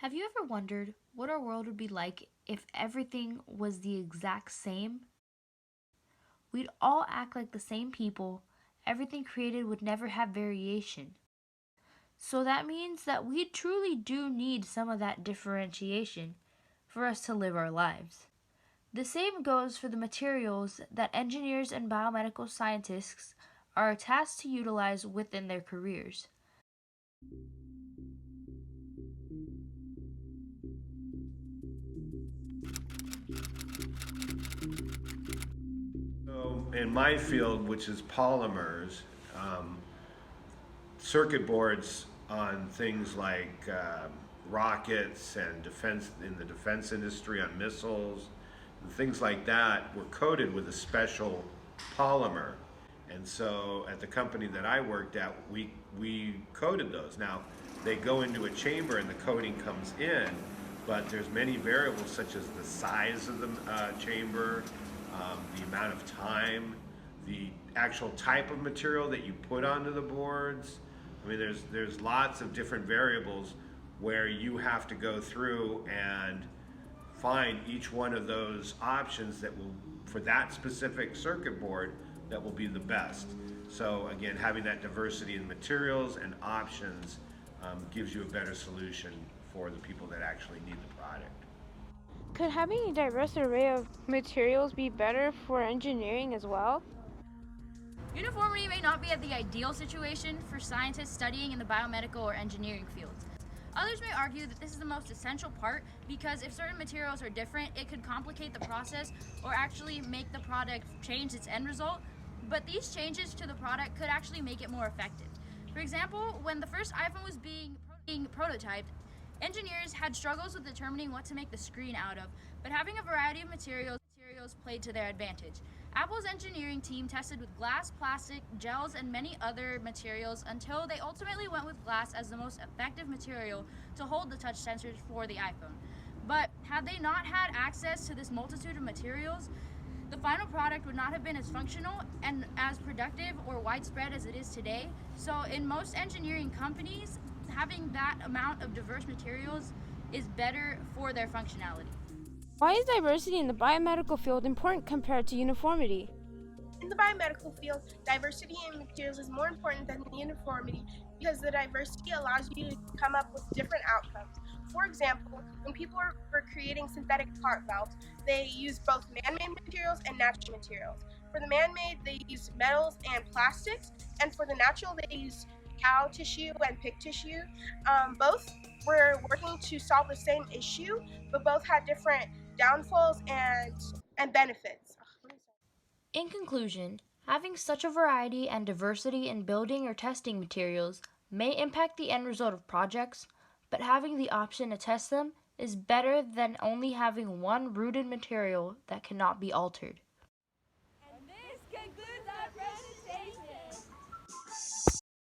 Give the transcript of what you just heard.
Have you ever wondered what our world would be like if everything was the exact same? We'd all act like the same people, everything created would never have variation. So that means that we truly do need some of that differentiation for us to live our lives. The same goes for the materials that engineers and biomedical scientists are tasked to utilize within their careers. So in my field, which is polymers, um, circuit boards on things like rockets and defense in the defense industry on missiles and things like that were coated with a special polymer. And so at the company that I worked at, we coated those. Now they go into a chamber and the coating comes in, but there's many variables such as the size of the chamber, the amount of time, the actual type of material that you put onto the boards. I mean, there's lots of different variables where you have to go through and find each one of those options that will, for that specific circuit board, that will be the best. So again, having that diversity in materials and options gives you a better solution for the people that actually need the product. Could having a diverse array of materials be better for engineering as well? Uniformity may not be the ideal situation for scientists studying in the biomedical or engineering fields. Others may argue that this is the most essential part because if certain materials are different, it could complicate the process or actually make the product change its end result. But these changes to the product could actually make it more effective. For example, when the first iPhone was being prototyped, engineers had struggles with determining what to make the screen out of, but having a variety of materials played to their advantage. Apple's engineering team tested with glass, plastic, gels, and many other materials until they ultimately went with glass as the most effective material to hold the touch sensors for the iPhone. But had they not had access to this multitude of materials, the final product would not have been as functional and as productive or widespread as it is today. So in most engineering companies, having that amount of diverse materials is better for their functionality. Why is diversity in the biomedical field important compared to uniformity? In the biomedical field, diversity in materials is more important than uniformity because the diversity allows you to come up with different outcomes. For example, when people were creating synthetic heart valves, they used both man-made materials and natural materials. For the man-made, they used metals and plastics, and for the natural, they used cow tissue and pig tissue. Both were working to solve the same issue, but both had different downfalls and benefits. In conclusion, having such a variety and diversity in building or testing materials may impact the end result of projects, but having the option to test them is better than only having one rooted material that cannot be altered. And this concludes